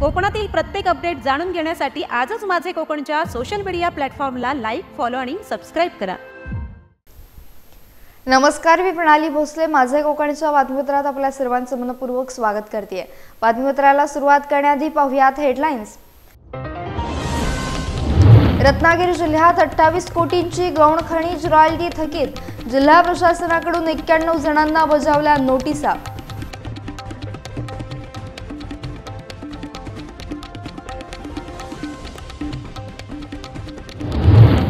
कोकणातील प्रत्येक अपडेट जाणून घेण्यासाठी आजच माझे कोकणच्या सोशल मीडिया प्लॅटफॉर्मला लाईक, फॉलो आणि सबस्क्राइब करा। नमस्कार, मी प्रणाली भोसले माझे कोकणच्या बातमीपत्रात आपल्या सर्वांचं मनपूर्वक स्वागत करते। बातमीपत्राला सुरुवात करण्याआधी पाहूयात हेडलाईन्स। रत्नागिरी जिल्ह्यात 28 कोटींची गौण खनिज रॉयल्टी थकीत, जिल्हा प्रशासनाकडून 91 जणांना बजावल्या नोटिसा।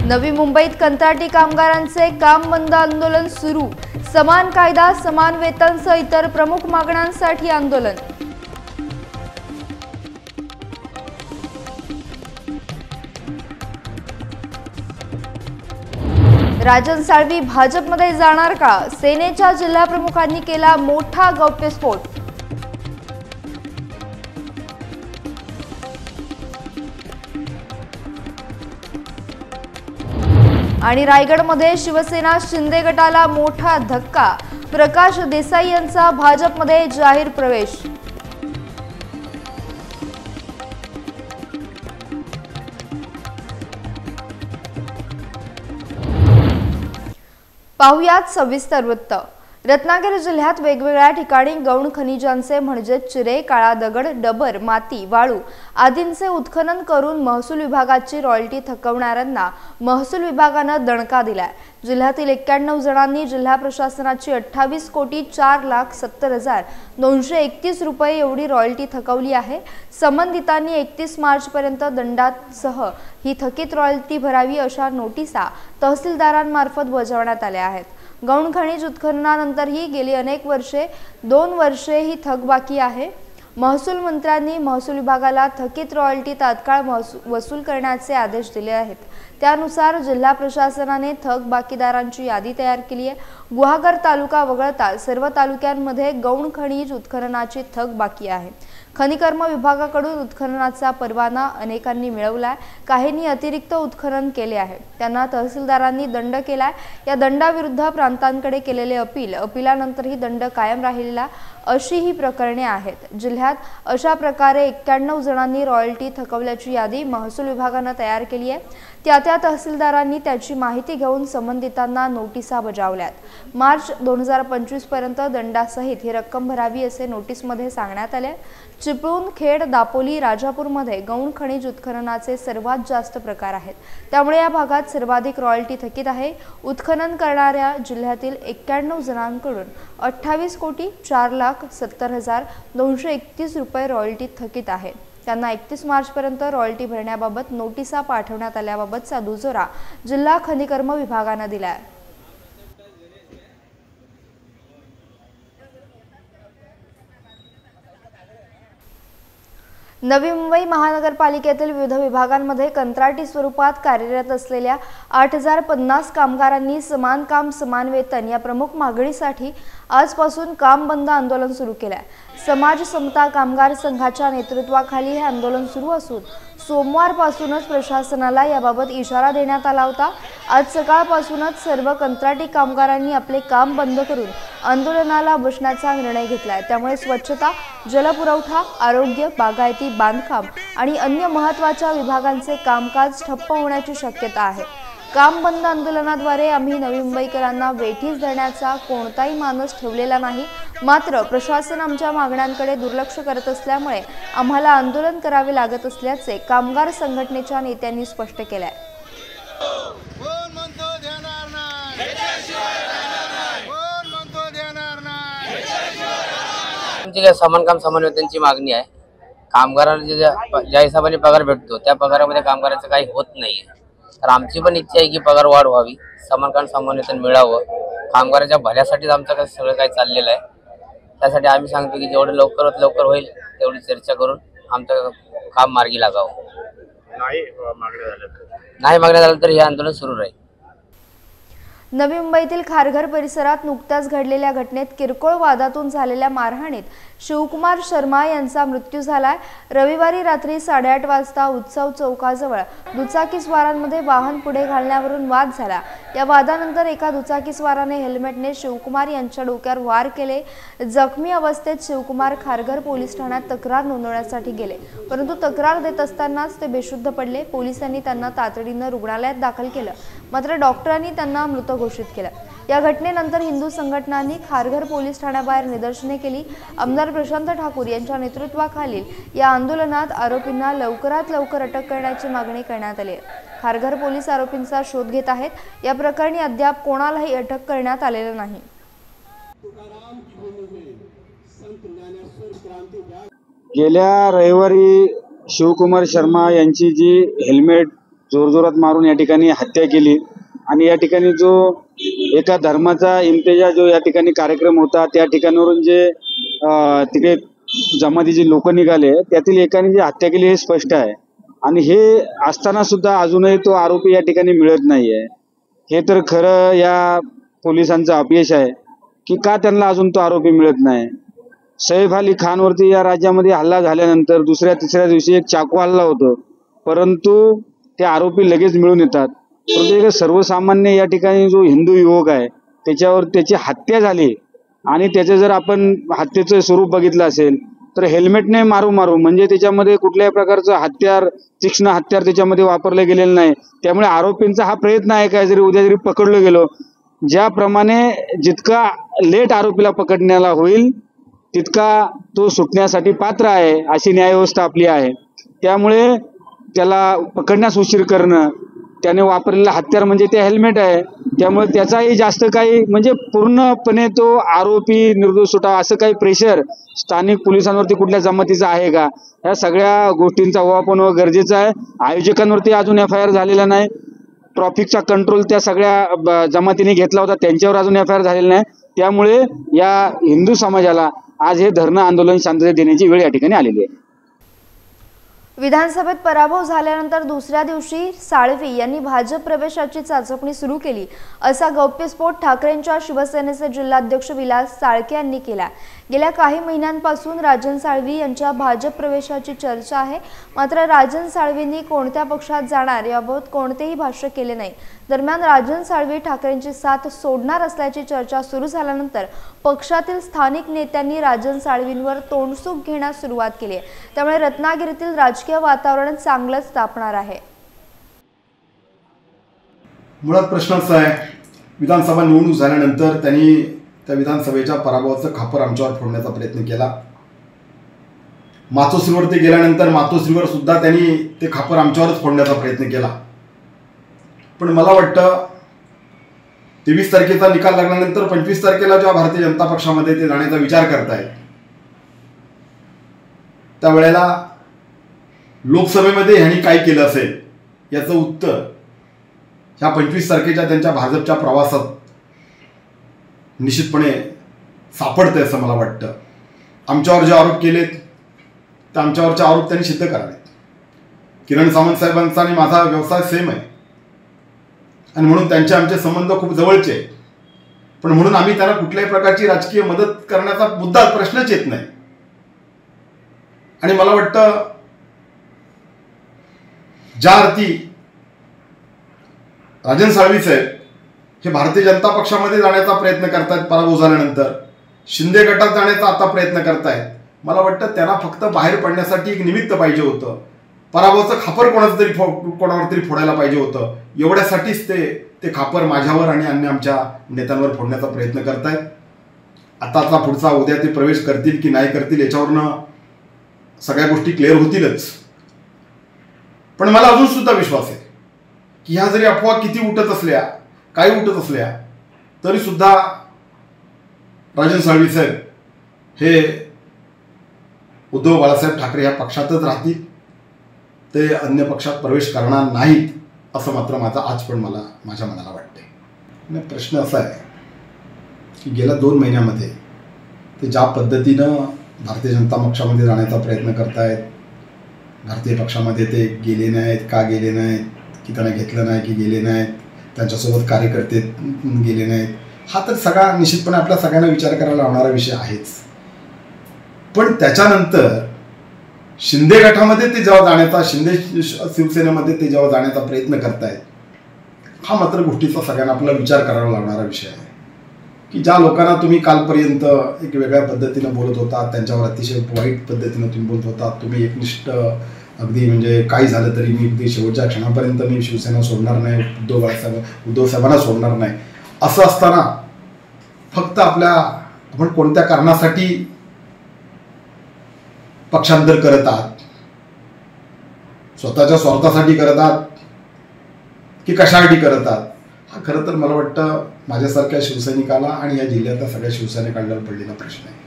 नवी मुंबईत कंत्राटी कामगारांचे काम बंद आंदोलन सुरू, समान कायदा समान वेतनसह इतर प्रमुख मागण्यांसाठी आंदोलन। राजन साळवी भाजपमध्ये जाणार का? सेनेच्या जिल्हा प्रमुखांनी केला मोठा गौप्यस्फोट। आणि रायगडमध्ये शिवसेना शिंदे गटाला मोठा धक्का, प्रकाश देसाई यांचा भाजपमध्ये जाहीर प्रवेश। पाहुयात सविस्तर वृत्त। रत्नागिरी जिल्ह्यात वेगवेगळ्या ठिकाणी गौण खनिजांचे म्हणजे चिरे, काळा दगड, डबर, माती, वाळू आदींचे उत्खनन करून महसूल विभागाची रॉयल्टी थकवणाऱ्यांना महसूल विभागानं दणका दिलाय। जिल्ह्यातील 91 जणांनी जिल्हा प्रशासनाची 28,70,231 रुपये एवढी रॉयल्टी थकवली आहे। संबंधितांनी 31 मार्च पर्यंत दंडासह ही थकीत रॉयल्टी भरावी अशा नोटिसा तहसीलदारांमार्फत बजावण्यात आल्या आहेत। गौण खनिज उत्खननानंतरही गेली अनेक वर्षे 2 वर्षे ही थकबाकी आहे। महसूल मंत्र्यांनी महसूल विभागाला थकीत रॉयल्टी तात्काळ वसूल करण्याचे आदेश दिले आहेत। त्यानुसार जिल्हा प्रशासनाने थकबाकीदारांची यादी तयार केली आहे। गुहागर तालुका वगळता सर्व तालुक्यांमध्ये गौण खनिज उत्खननाची थकबाकी आहे। खनिकर्म विभागाकडून उत्खननाचा परवाना अनेकांनी मिळवलाय, काहींनी अतिरिक्त उत्खनन केले आहे, त्यांना तहसीलदारांनी दंड केलाय। या दंडाविरुद्ध प्रांतांकडे केलेले अपिलानंतरही दंड कायम राहिलेला अशी ही प्रकरणे आहेत। जिल्ह्यात अशा प्रकारे 91 जणांनी रॉयल्टी थकवल्याची यादी महसूल विभागाने तयार केली आहे। त्या तहसीलदारांनी त्याची माहिती घेऊन संबंधितांना नोटिसा बजावल्यात। मार्च 2025 पर्यंत दंडासहित ही रक्कम भरावी असे नोटीसमध्ये सांगण्यात आले। चिपळूण, खेड, दापोली, राजापूरमध्ये गौण खनिज उत्खननाचे सर्वात जास्त प्रकार आहेत, त्यामुळे या भागात सर्वाधिक रॉयल्टी थकीत आहे। उत्खनन करणाऱ्या जिल्ह्यातील 91 जणांकडून 28,04,70,231 रुपये रॉयल्टी थकीत आहे। त्यांना 31 मार्च पर्यंत रॉयल्टी भरण्याबाबत नोटिसा पाठवण्यात आल्याबाबतचा दुजोरा जिल्हा खनिकर्म विभागाने दिलाय। नवी मुंबई महानगरपालिकेतील विविध विभागांमध्ये कंत्राटी स्वरूपात कार्यरत असलेल्या 8,050 कामगारांनी समान काम समान वेतन या प्रमुख मागणीसाठी आजपासून काम बंद आंदोलन सुरू केले आहे। समाज समता कामगार संघाच्या नेतृत्वाखाली हे आंदोलन सुरू असून सोमवारपासूनच प्रशासनाला याबाबत इशारा देण्यात आला होता। आज सकाळपासूनच सर्व कंत्राटी कामगारांनी आपले काम बंद करून आंदोलनाला बसण्याचा निर्णय घेतलाय। त्यामुळे स्वच्छता, जलपुरवठा, आरोग्य, बागायती, बांधकाम आणि अन्य महत्त्वाच्या विभागांचे कामकाज ठप्प होण्याची शक्यता आहे। काम बंद आंदोलनाद्वारे आम्ही नवी मुंबईकरांना वेठीस धरण्याचा कोणताही मानस ठेवलेला नाही, मात्र प्रशासन आमच्या मागण्यांकडे दुर्लक्ष करत असल्यामुळे आम्हाला आंदोलन करावे लागत असल्याचे कामगार संघटनेच्या नेत्यांनी स्पष्ट केले आहे। समान काम समान वेतनची मागणी आहे। कामगारांना ज्या हिशोबाने पगार भेटतो त्या पगारामध्ये कामगारांचं काही होत नाहीये, तर आमची पण इच्छा आहे की पगार वाढ व्हावी, समान काम समान वेतन मिळावं। कामगारांच्या भल्यासाठीच आमचं सगळं काही चाललेलं आहे। त्यासाठी आम्ही सांगतो की जेवढं लवकरात लवकर होईल तेवढी चर्चा करून आमचं काम मार्गी लागावं। नाही मागण्या झालं तर हे आंदोलन सुरू राहील। नवी मुंबईतील खारघर परिसरात नुकत्याच घडलेल्या घटनेत किरकोळ वादातून झालेल्या मारहाणीत शिवकुमार शर्मा यांचा मृत्यू झालाय। रविवारी रात्री 8:30 वाजता उत्सव चौकाजवळ दुचाकीस्वारांमध्ये वाहन पुढे घालण्यावरून वाद झाला। या वादानंतर एका दुचाकीस्वाराने हेल्मेटने शिवकुमार यांच्या डोक्यावर वार केले। जखमी अवस्थेत शिवकुमार खारघर पोलीस ठाण्यात तक्रार नोंदवण्यासाठी गेले, परंतु तक्रार देत असतानाच ते बेशुद्ध पडले। पोलिसांनी त्यांना तातडीने रुग्णालयात दाखल केलं, मात्र डॉक्टरांनी त्यांना मृत घोषित केलं। या घटनेनंतर हिंदू संघटनांनी खारघर पोलीस ठाण्याबाहेर निदर्शने केली। आमदार प्रशांत ठाकूर यांच्या नेतृत्वाखालील या आंदोलनात आरोपींना लवकरात लवकर अटक करण्याची मागणी करण्यात आली आहे। खारघर पोलीस आरोपींचा शोध घेत आहेत। या प्रकरणी अद्याप कोणालाही अटक करण्यात आलेलं नाही। गेल्या रविवारी शिवकुमार शर्मा यांची जी हेल्मेट जोरजोरात मारून या ठिकाणी हत्या केली आणि या ठिकाणी जो एका धर्माचा इम्तियाज जो या ठिकाणी कार्यक्रम होता, त्या ठिकाणावरून जे तिथे जमातीचे लोक निघाले त्यातील एकाने जी हत्या केली हे स्पष्ट आहे। आणि हे असताना सुद्धा अजूनही तो आरोपी या ठिकाणी मिळत नाहीये। हे तर खरं या पोलिसांचं अपयश आहे की का त्यांना अजून तो आरोपी मिळत नाही। सैफ अली खानवरती या राज्यामध्ये हल्ला झाल्यानंतर दुसऱ्या तिसऱ्या दिवशी एक चाकू हल्ला होतो, परंतु ते आरोपी लगेच मिळून येतात। परंतु एक सर्वसामान्य या ठिकाणी जो हिंदू युवक आहे त्याच्यावर त्याची हत्या झाली आणि त्याचं जर आपण हत्येचं स्वरूप बघितलं असेल तर हेल्मेटने मारू म्हणजे त्याच्यामध्ये कुठल्याही प्रकारचं हत्यार, तीक्ष्ण हत्यार त्याच्यामध्ये वापरलं गेलेलं नाही। त्यामुळे आरोपींचा हा प्रयत्न आहे काय, जरी उद्या जरी पकडलो गेलो, ज्याप्रमाणे जितका लेट आरोपीला पकडण्याला होईल तितका तो सुटण्यासाठी पात्र आहे, अशी न्यायव्यवस्था आपली आहे। त्यामुळे त्याला पकडण्यास उशीर करणं, त्याने वापरलेलं हत्यार म्हणजे ते हेल्मेट आहे, त्यामुळे त्याचाही जास्त काही म्हणजे पूर्णपणे तो आरोपी निर्दोष सुटावा असं काही प्रेशर स्थानिक पोलिसांवरती कुठल्या जमातीचा आहे का, या सगळ्या गोष्टींचा उहापोह गरजेचा आहे। आयोजकांवरती अजून FIR झालेला नाही। ट्रॅफिकचा कंट्रोल त्या सगळ्या जमातीने घेतला होता, त्यांच्यावर अजून FIR झालेला नाही। त्यामुळे या हिंदू समाजाला आज हे धरणं आंदोलन शांततेत देण्याची वेळ या ठिकाणी आलेली आहे। विधानसभेत पराभव झाल्यानंतर दुसऱ्या दिवशी साळवी यांनी भाजप प्रवेशाची चाचपणी सुरू केली, असा गौप्यस्फोट ठाकरेंच्या शिवसेनेचे जिल्हाध्यक्ष विलास चाळके यांनी केला। गेल्या काही महिन्यांपासून राजन साळवी यांच्या भाजप प्रवेशाची चर्चा आहे, मात्र राजन साळवींनी कोणत्या पक्षात जाणार याबाबत कोणतेही भाष्य केले नाही। दरम्यान राजन साळवी ठाकरेंची साथ सोडणार असल्याची चर्चा सुरू झाल्यानंतर पक्षातील स्थानिक नेत्यांनी राजन साळवींवर तोंडसुख घेण्यास सुरुवात केली आहे। त्यामुळे रत्नागिरीतील राजकीय वातावरण चांगलंच तापणार आहे। मुळात प्रश्न असा आहे, विधानसभा निवडणूक झाल्यानंतर त्यांनी त्या विधानसभेच्या पराभवाचं खापर आमच्यावर फोडण्याचा प्रयत्न केला। मातोश्रीवरती गेल्यानंतर मातोश्रीवर सुद्धा त्यांनी ते खापर आमच्यावरच फोडण्याचा प्रयत्न केला। पण मला वाटतं 23 तारखेचा निकाल लागल्यानंतर 25 तारखेला जेव्हा भारतीय जनता पक्षामध्ये ते जाण्याचा विचार करतायत, त्यावेळेला लोकसभेमध्ये ह्यांनी काय केलं असेल याचं उत्तर ह्या 25 तारखेच्या त्यांच्या भाजपच्या प्रवासात निश्चितपणे सापडतंय असं मला वाटतं। आमच्यावर जे आरोप केलेत ते आमच्यावरचे आरोप त्यांनी सिद्ध करावेत। किरण सामंत साहेबांचा आणि माझा व्यवसाय सेम आहे आणि म्हणून त्यांचे आमचे संबंध खूप जवळचे आहेत, पण म्हणून आम्ही त्यांना कुठल्याही प्रकारची राजकीय मदत करण्याचा मुद्दा प्रश्नच येत नाही। आणि मला वाटतं ज्या अर्थी राजन साळवी साहेब हे भारतीय जनता पक्षामध्ये जाण्याचा प्रयत्न करतायत पराभव झाल्यानंतर, शिंदे गटात जाण्याचा आता प्रयत्न करतायत, मला वाटतं त्यांना फक्त बाहेर पडण्यासाठी एक निमित्त पाहिजे होतं, पराभवाचं खापर कोणावर तरी फोडायला पाहिजे होतं। एवढ्यासाठीच ते खापर माझ्यावर आणि अन्य आमच्या नेत्यांवर फोडण्याचा प्रयत्न करतायत। आताचा पुढचा उद्या ते प्रवेश करतील की नाही करतील याच्यावरनं सगळ्या गोष्टी क्लिअर होतीलच। पण मला अजून सुद्धा विश्वास आहे की ह्या जरी अफवा किती उठत असल्या, काही उठत असल्या, तरी सुद्धा राजन साळवी साहेब हे उद्धव बाळासाहेब ठाकरे या पक्षातच राहतील, ते अन्य पक्षात प्रवेश करणार नाहीत असं मात्र आज पण माझ्या मनाला वाटते। प्रश्न असा आहे की गेल्या 2 महिन्यामध्ये ते ज्या पद्धतीनं भारतीय जनता पक्षामध्ये जाण्याचा प्रयत्न करतायत, भारतीय पक्षामध्ये ते गेले नाहीत का गेले नाहीत, की त्यांना घेतलं नाही की गेले नाहीत, त्यांच्यासोबत कार्यकर्ते गेले नाहीत, हा तर सगळा निश्चितपणे आपल्या सगळ्यांना विचार करायला लावणारा विषय आहेच. पण त्याच्यानंतर शिंदे गटामध्ये ते जेव्हा जाण्याचा, शिंदे शिवसेनेमध्ये ते जेव्हा जाण्याचा प्रयत्न करतायत, हा मात्र गोष्टीचा सगळ्यांना आपला विचार करायला लावणारा विषय आहे की ज्या लोकांना तुम्ही कालपर्यंत एक वेगळ्या पद्धतीनं बोलत होता, त्यांच्यावर अतिशय वाईट पद्धतीनं तुम्ही बोलत होता, तुम्ही एकनिष्ठ अगदी म्हणजे काही झालं तरी मी अगदी शेवटच्या क्षणापर्यंत मी शिवसेना सोडणार नाही, उद्धव साहेबांना सोडणार नाही, असं असताना फक्त आपण कोणत्या कारणासाठी पक्षांतर करत आहात, स्वतःच्या स्वार्थासाठी करत आहात की कशासाठी करत आहात, हा खरं तर मला वाटतं माझ्यासारख्या शिवसैनिकाला आणि या जिल्ह्यातल्या सगळ्या शिवसैनिकांना पडलेला प्रश्न आहे.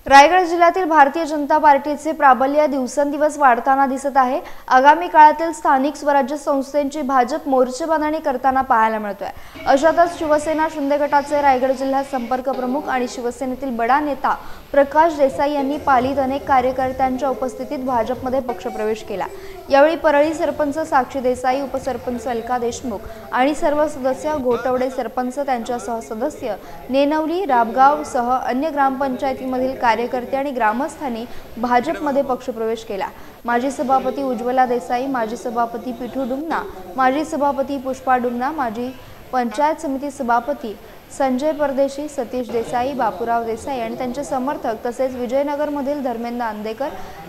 रायगड जिल्ह्यातील भारतीय जनता पार्टीचे प्राबल्य दिवसेंदिवस वाढताना दिसत आहे. आगामी काळातील स्थानिक स्वराज्य संस्थांची भाजप मोर्चेबांधणी करताना पाहायला मिळतोय. अशातच शिवसेना शिंदे गटाचे रायगड जिल्हा संपर्क प्रमुख आणि शिवसेनेतील बडा नेता प्रकाश देसाई यांनी पालीत अनेक कार्यकर्त्यांच्या उपस्थितीत भाजपमध्ये पक्षप्रवेश केला. यावेळी परळी सरपंच साक्षी देसाई, उपसरपंच अलका देशमुख आणि सर्व सदस्य, घोटवडे सरपंच त्यांच्यासह सदस्य, नेनवली, राबगाव सह अन्य ग्रामपंचायतीमधील कार्यकर्ते आणि ग्रामस्थांनी भाजपमध्ये पक्षप्रवेश केला. माजी सभापती उज्ज्वला देसाई, माजी सभापती पिठू डुमना, माजी सभापती पुष्पा डुमना, माजी पंचायत समिती सभापती संजय परदेशी, सतीश देसाई, बापूराव देसाई आणि त्यांचे समर्थक तसेच विजयनगरमधील धर्मेंद्र आंदेकर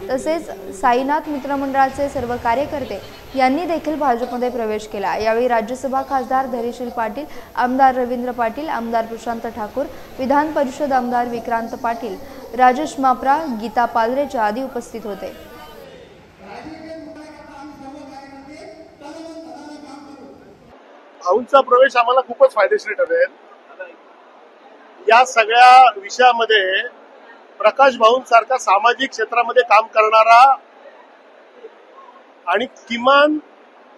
तसेच साईनाथ मित्रमंडळाचे सर्व कार्यकर्ते यांनी देखील भाजपमध्ये प्रवेश केला. यावेळी राज्यसभा खासदार धैर्यशील पाटील, आमदार रवींद्र पाटील, आमदार प्रशांत ठाकूर, विधान परिषद आमदार विक्रांत पाटील, राजेश मापरा, गीता पालरेचे आदी उपस्थित होते. भाऊंचा प्रवेश आम्हाला खूपच फायदेशीर ठरेल. या सगळ्या विषयामध्ये प्रकाश भाऊंसारखा सामाजिक क्षेत्रामध्ये काम करणारा आणि किमान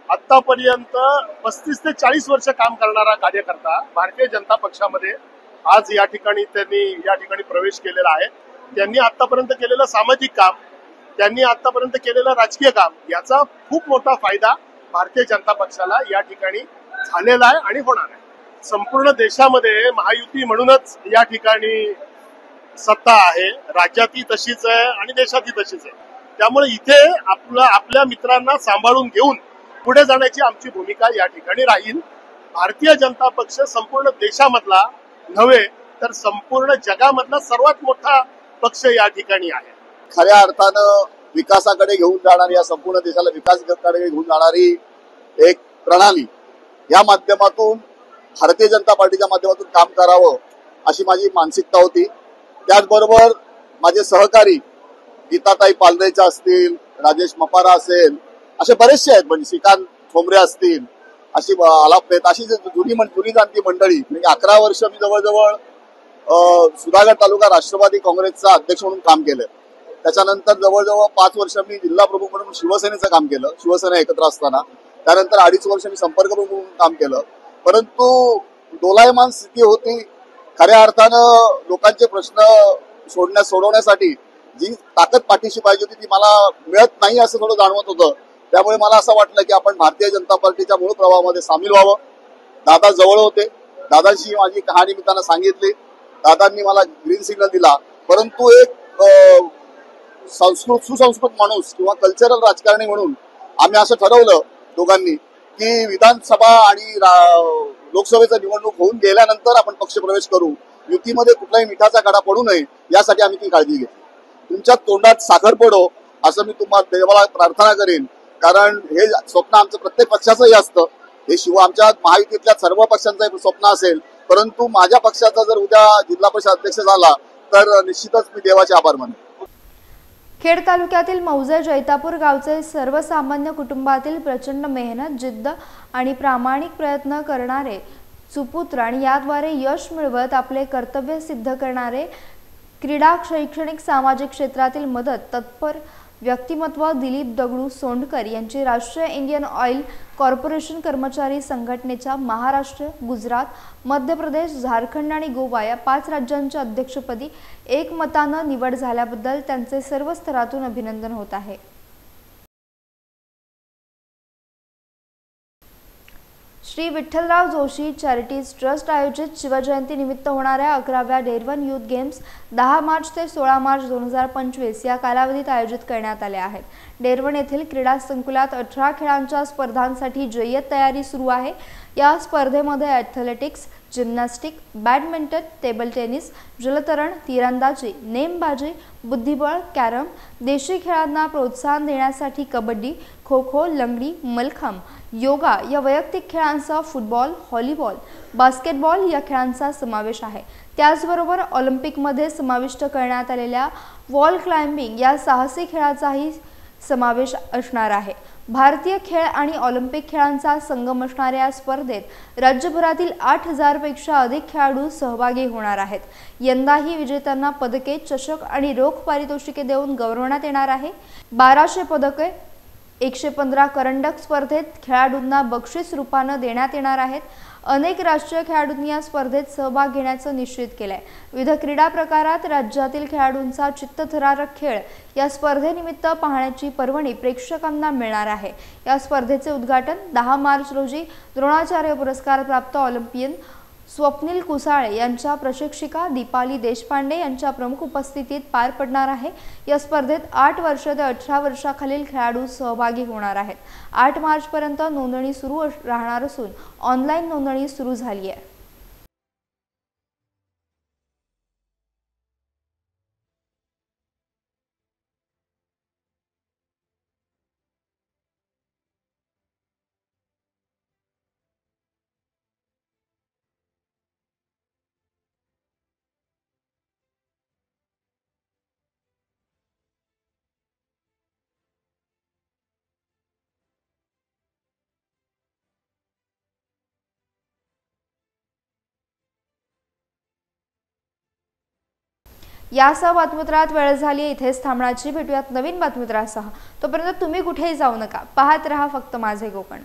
आतापर्यंत 35 ते 40 वर्ष काम करणारा कार्यकर्ता भारतीय जनता पक्षामध्ये आज या ठिकाणी प्रवेश केलेला आहे. त्यांनी आतापर्यंत केलेलं सामाजिक काम, त्यांनी आतापर्यंत केलेलं राजकीय काम, याचा खूप मोठा फायदा भारतीय जनता पक्षाला या ठिकाणी झालेला आहे आणि होणार आहे. संपूर्ण देशामध्ये महायुती म्हणूनच या ठिकाणी सत्ता आहे, राज्यातही तशीच आहे आणि देशातही तशीच आहे. त्यामुळे इथे आपल्या मित्रांना सांभाळून घेऊन पुढे जाण्याची आमची भूमिका या ठिकाणी राहील. भारतीय जनता पक्ष संपूर्ण देशामधला नव्हे तर संपूर्ण जगामधला सर्वात मोठा पक्ष या ठिकाणी आहे. खऱ्या अर्थानं विकासाकडे घेऊन जाणारी, या संपूर्ण देशाला विकासाकडे घेऊन जाणारी एक प्रणाली, या माध्यमातून भारतीय जनता पार्टीच्या माध्यमातून काम करावं अशी माझी मानसिकता होती. त्याचबरोबर माझे सहकारी गीताताई पालरेच्या असतील, राजेश मपारा असेल, असे बरेचसे आहेत, म्हणजे श्रीकांत ठोंबरे असतील, अशी आलापेत अशी जुनी जाणती मंडळी. म्हणजे 11 वर्ष मी जवळजवळ सुधागड तालुका राष्ट्रवादी काँग्रेसचा अध्यक्ष म्हणून काम केलं. त्याच्यानंतर जवळजवळ 5 वर्ष मी जिल्हा प्रमुख म्हणून शिवसेनेचं काम केलं, शिवसेना एकत्र असताना. त्यानंतर 2.5 वर्ष मी संपर्क प्रमुख म्हणून काम केलं. परंतु दोलायमान स्थिती होती. खऱ्या अर्थानं लोकांचे प्रश्न सोडवण्यासाठी जी ताकद पाठीशी पाहिजे होती ती मला मिळत नाही असं थोडं जाणवत होतं. त्यामुळे मला असं वाटलं की आपण भारतीय जनता पार्टीच्या मूळ प्रवाहामध्ये सामील व्हावं. दादा जवळ होते, दादांशी माझी कहाणी मी त्यांना सांगितली, दादांनी मला ग्रीन सिग्नल दिला. परंतु एक सुसंस्कृत माणूस किंवा कल्चरल राजकारणी म्हणून आम्ही असं ठरवलं दोघांनी की विधानसभा आणि लोकसभेचा निवडणूक होऊन गेल्यानंतर आपण पक्षप्रवेश करू, युतीमध्ये कुठलाही मिठाचा काढा पडू नये यासाठी आम्ही ती काळजी घेतली. तुमच्या तोंडात साखर पडो असं मी तुम्हाला देवाला प्रार्थना करेन, कारण हे स्वप्न आमचं प्रत्येक पक्षाचंही असतं. हे आमच्या महायुतीतल्या सर्व पक्षांचं स्वप्न असेल, परंतु माझ्या पक्षाचा जर उद्या जिल्हा परिषद अध्यक्ष झाला तर निश्चितच मी देवाचे आभार मानेन. खेड तालुक्यातील मौजे जैतापूर गावचे सर्वसामान्य कुटुंबातील प्रचंड मेहनत, जिद्द आणि प्रामाणिक प्रयत्न करणारे सुपुत्र आणि याद्वारे यश मिळवत आपले कर्तव्य सिद्ध करणारे क्रीडा, शैक्षणिक, सामाजिक क्षेत्रातील मदत तत्पर व्यक्तिमत्व दिलीप दगडू सोंडकर यांची राष्ट्रीय इंडियन ऑइल कॉर्पोरेशन कर्मचारी संघटनेच्या महाराष्ट्र, गुजरात, मध्य प्रदेश, झारखंड आणि गोवा या 5 राज्यांच्या अध्यक्षपदी एकमतानं निवड झाल्याबद्दल त्यांचे सर्व स्तरातून अभिनंदन होत आहे. श्री विठ्ठलराव जोशी चॅरिटीज ट्रस्ट आयोजित शिवजयंती निमित्त होणाऱ्या 11व्या डेरवन यूथ गेम्स 10 मार्च ते 16 मार्च 2025 या कालावधीत आयोजित करण्यात आले आहेत। डेरवन येथील क्रीडा संकुलात 18 खेळांच्या स्पर्धांसाठी जय्यत तयारी सुरू आहे। या स्पर्धेमध्ये athletics, gymnastic, badminton, table tennis, जलतरण, तीरंदाजी, नेमबाजी, बुद्धिबळ, कॅरम, देशी खेळांना प्रोत्साहन देण्यासाठी कबड्डी, खो-खो, लंगडी, मलखांब, योगा या वैयक्तिक खेळांसह फुटबॉल, व्हॉलीबॉल, बास्केटबॉल या खेळांचा समावेश आहे। त्याचबरोबर ऑलिम्पिकमध्ये समाविष्ट करण्यात आलेल्या वॉल क्लाइम्बिंग या साहसी खेळाचाही समावेश असणार आहे। भारतीय खेळ आणि ऑलिम्पिक खेळांचा संगम असणाऱ्या या स्पर्धेत राज्यभरातील 8000 पेक्षा अधिक खेळाडू सहभागी होणार आहेत। यंदाही विजेत्यांना पदके, चषक आणि रोख पारितोषिके देऊन गौरवण्यात येणार आहे। 1200 पदके, 115 करंडक स्पर्धेत खेळाडूंना बक्षीस रूपाने देण्यात येणार आहेत। अनेक राष्ट्रीय खेळाडूंनी या स्पर्धेत सहभाग घेण्याचं निश्चित केलंय। विविध क्रीडा प्रकारात राज्यातील खेळाडूंचा चित्तथरारक खेळ या स्पर्धेनिमित्त पाहण्याची पर्वणी प्रेक्षकांना मिळणार आहे। या स्पर्धेचे उद्घाटन 10 मार्च रोजी द्रोणाचार्य पुरस्कार प्राप्त ऑलिम्पियन स्वप्नील कुसाळे यांच्या प्रशिक्षिका दीपाली देशपांडे यांच्या प्रमुख उपस्थितीत पार पडणार आहे। या स्पर्धेत 8 वर्ष ते 18 वर्षाखालील खेळाडू सहभागी होणार आहेत। 8 मार्च पर्यंत नोंदणी सुरू राहणार असून ऑनलाईन नोंदणी सुरू झाली आहे। यासह बातमीपत्रात वेळ झाली इथेच थांबण्याची। भेटूयात नवीन बातमीपत्रासह। तोपर्यंत तुम्ही कुठेही जाऊ नका, पाहत रहा फक्त माझे कोकण।